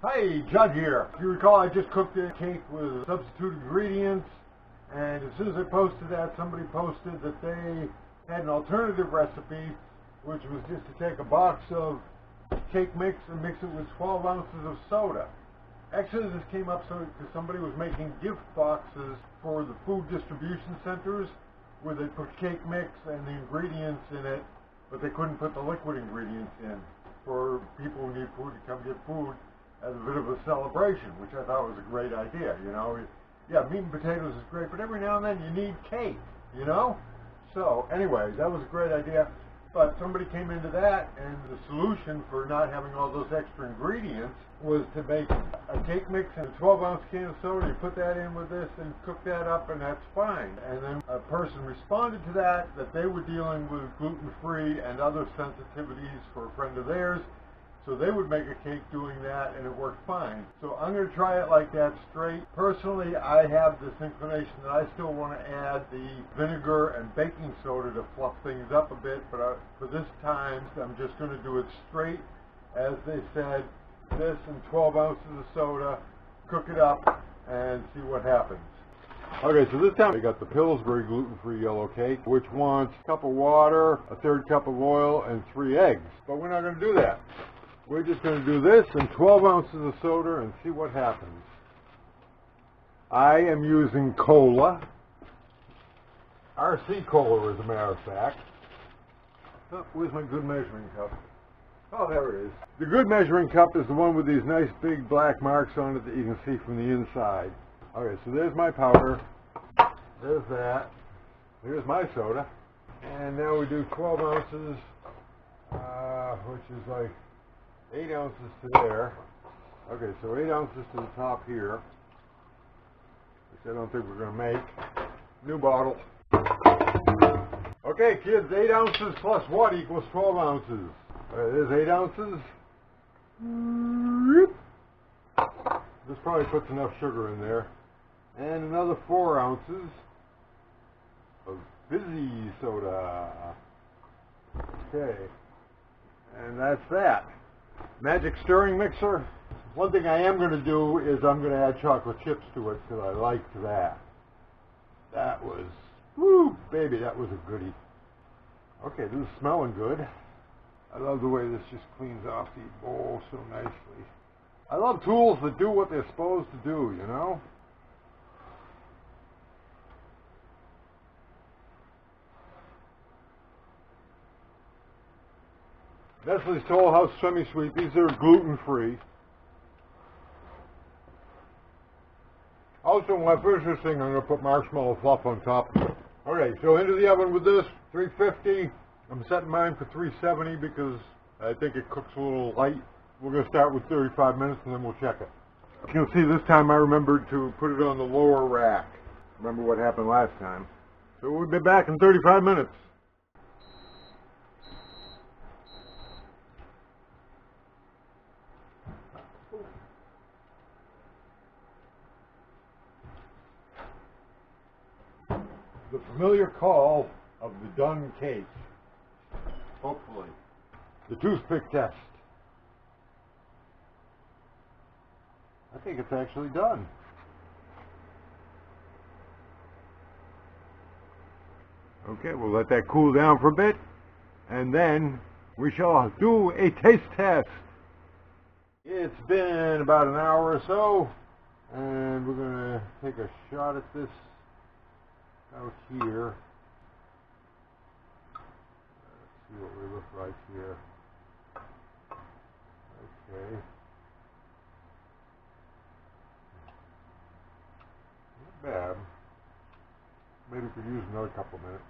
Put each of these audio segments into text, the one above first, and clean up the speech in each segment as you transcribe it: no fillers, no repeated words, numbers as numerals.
Hi, Judd here. If you recall, I just cooked a cake with substitute ingredients, and as soon as I posted that, somebody posted that they had an alternative recipe, which was just to take a box of cake mix and mix it with 12 ounces of soda. Actually, this came up because somebody was making gift boxes for the food distribution centers where they put cake mix and the ingredients in it, but they couldn't put the liquid ingredients in for people who need food to come get food as a bit of a celebration, which I thought was a great idea, you know. Yeah, meat and potatoes is great, but every now and then you need cake, you know? So, anyway, that was a great idea, but somebody came into that, and the solution for not having all those extra ingredients was to make a cake mix and a 12-ounce can of soda. You put that in with this and cook that up, and that's fine. And then a person responded to that they were dealing with gluten-free and other sensitivities for a friend of theirs, so they would make a cake doing that, and it worked fine. So I'm going to try it like that straight. Personally, I have this inclination that I still want to add the vinegar and baking soda to fluff things up a bit, but for this time, I'm just going to do it straight, as they said, this and 12 ounces of soda, cook it up, and see what happens. Okay, so this time I got the Pillsbury gluten-free yellow cake, which wants a cup of water, a third cup of oil, and 3 eggs. But we're not going to do that. We're just going to do this and 12 ounces of soda and see what happens. I am using cola. RC cola, as a matter of fact. Oh, where's my good measuring cup? Oh, there it is. The good measuring cup is the one with these nice big black marks on it that you can see from the inside. Okay, so there's my powder. There's that. Here's my soda. And now we do 12 ounces, which is like 8 ounces to there. Okay, so 8 ounces to the top here, which I don't think we're going to make. New bottle. Okay, kids, 8 ounces plus what equals 12 ounces? There's 8 ounces. This probably puts enough sugar in there. And another 4 ounces of fizzy soda. Okay, and that's that. Magic stirring mixer. One thing I am going to do is I'm going to add chocolate chips to it because I liked that. That was, woo, baby, that was a goodie. Okay, this is smelling good. I love the way this just cleans off the bowl so nicely. I love tools that do what they're supposed to do, you know? Nestle's Toll House Semi-Sweet. These are gluten-free. Also, when I finish this thing, I'm going to put marshmallow fluff on top of it. Okay, so into the oven with this, 350. I'm setting mine for 370 because I think it cooks a little light. We're going to start with 35 minutes and then we'll check it. You'll see this time I remembered to put it on the lower rack. Remember what happened last time. So we'll be back in 35 minutes. The familiar call of the done cake. Hopefully. The toothpick test. I think it's actually done. Okay, we'll let that cool down for a bit, and then we shall do a taste test. It's been about an hour or so, and we're going to take a shot at this out here. Let's see what we look like here. Okay. Not bad. Maybe we could use another couple minutes.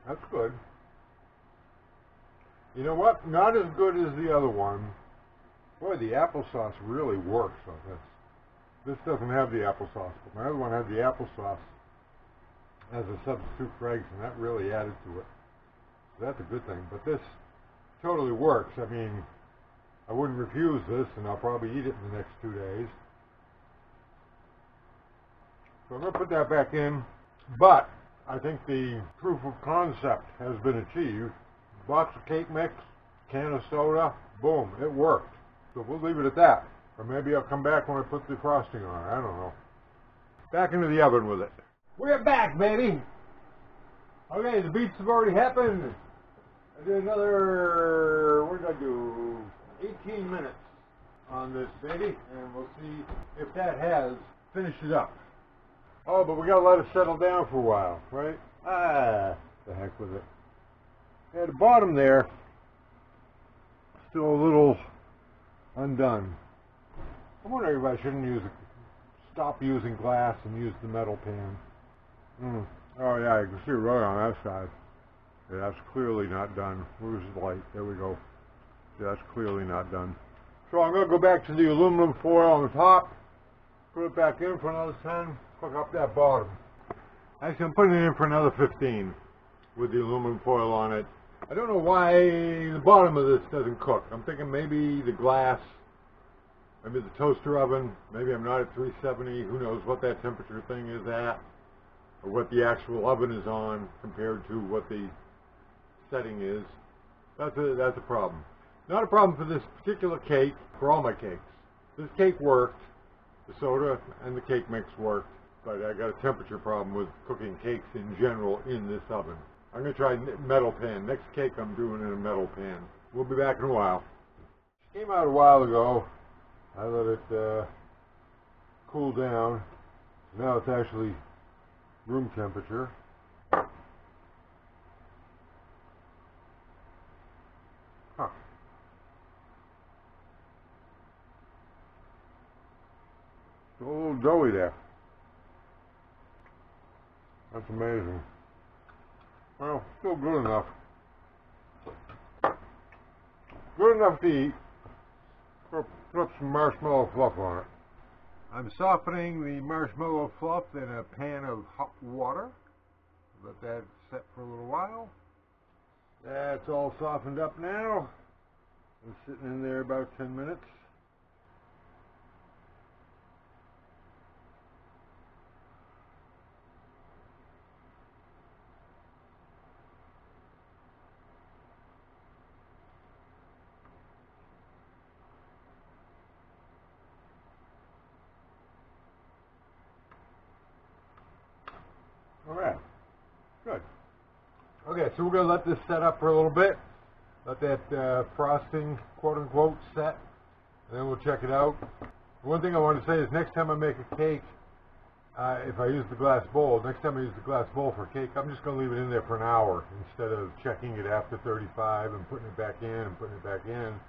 That's good. You know what? Not as good as the other one. Boy, the applesauce really works on this. This doesn't have the applesauce, but my other one had the applesauce as a substitute for eggs, and that really added to it. So that's a good thing. But this totally works. I mean, I wouldn't refuse this, and I'll probably eat it in the next 2 days. So I'm going to put that back in, but I think the proof of concept has been achieved. Box of cake mix, can of soda, boom, it worked. So we'll leave it at that. Or maybe I'll come back when I put the frosting on. I don't know. Back into the oven with it. We're back, baby! Okay, the beets have already happened. I did another, what did I do? 18 minutes on this baby, and we'll see if that has finished it up. Oh, but we gotta let it settle down for a while, right? The heck with it. Yeah, the bottom there, still a little undone. I'm wondering if I shouldn't stop using glass and use the metal pan. Oh yeah, you can see right on that side. Yeah, that's clearly not done. Where's the light? There we go. Yeah, that's clearly not done. So I'm going to go back to the aluminum foil on the top, put it back in for another 10, cook up that bottom. Actually, I'm putting it in for another 15 with the aluminum foil on it. I don't know why the bottom of this doesn't cook. I'm thinking maybe the glass, maybe the toaster oven, maybe I'm not at 370, who knows what that temperature thing is at, or what the actual oven is on compared to what the setting is. That's a problem. Not a problem for this particular cake, for all my cakes. This cake worked, the soda and the cake mix worked, but I got a temperature problem with cooking cakes in general in this oven. I'm going to try metal pan. Next cake I'm doing in a metal pan. We'll be back in a while. It came out a while ago. I let it cool down. Now it's actually room temperature. Huh. It's a little doughy there. That's amazing. Well, still good enough. Good enough to eat. Put some marshmallow fluff on it. I'm softening the marshmallow fluff in a pan of hot water. Let that set for a little while. That's all softened up now. It's sitting in there about 10 minutes. All right, good. Okay, so we're going to let this set up for a little bit. Let that frosting, quote unquote, set, and then we'll check it out. One thing I want to say is next time I make a cake, if I use the glass bowl, next time I use the glass bowl for cake, I'm just going to leave it in there for an hour instead of checking it after 35 and putting it back in and putting it back in.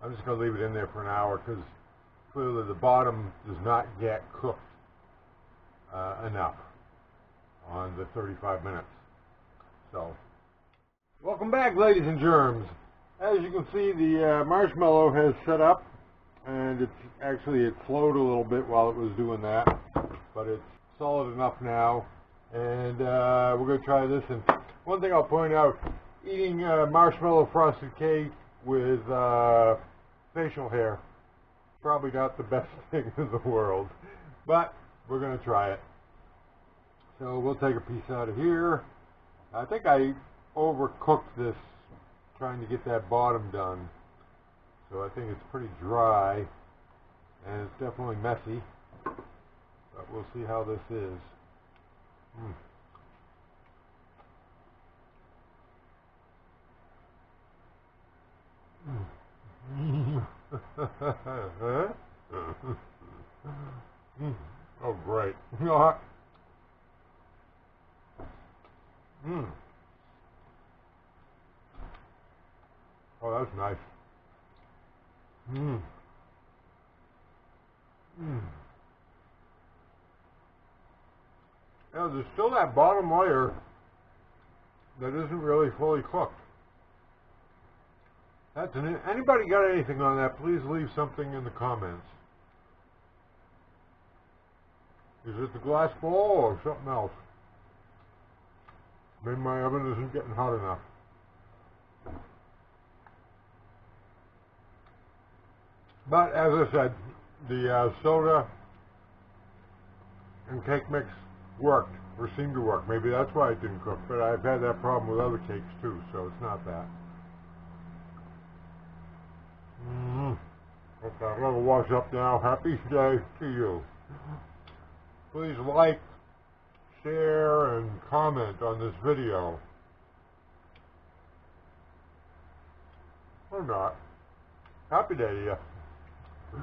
I'm just going to leave it in there for an hour because clearly the bottom does not get cooked enough on the 35 minutes. So, welcome back, ladies and germs. As you can see, the marshmallow has set up, and it flowed a little bit while it was doing that, but it's solid enough now, and we're going to try this. And one thing I'll point out, eating marshmallow frosted cake with facial hair, probably not the best thing in the world, but we're going to try it. So we'll take a piece out of here. I think I overcooked this trying to get that bottom done. So I think it's pretty dry and it's definitely messy. But we'll see how this is. Oh, great. Oh, that's nice. Now, there's still that bottom layer that isn't really fully cooked. Anybody got anything on that? Please leave something in the comments. Is it the glass bowl or something else? Maybe my oven isn't getting hot enough. But as I said, the soda and cake mix worked, or seemed to work. Maybe that's why it didn't cook, but I've had that problem with other cakes too, so it's not that. Okay, I'm gonna wash up now. Happy day to you. Please like, share, and comment on this video. Or not. Happy day to you.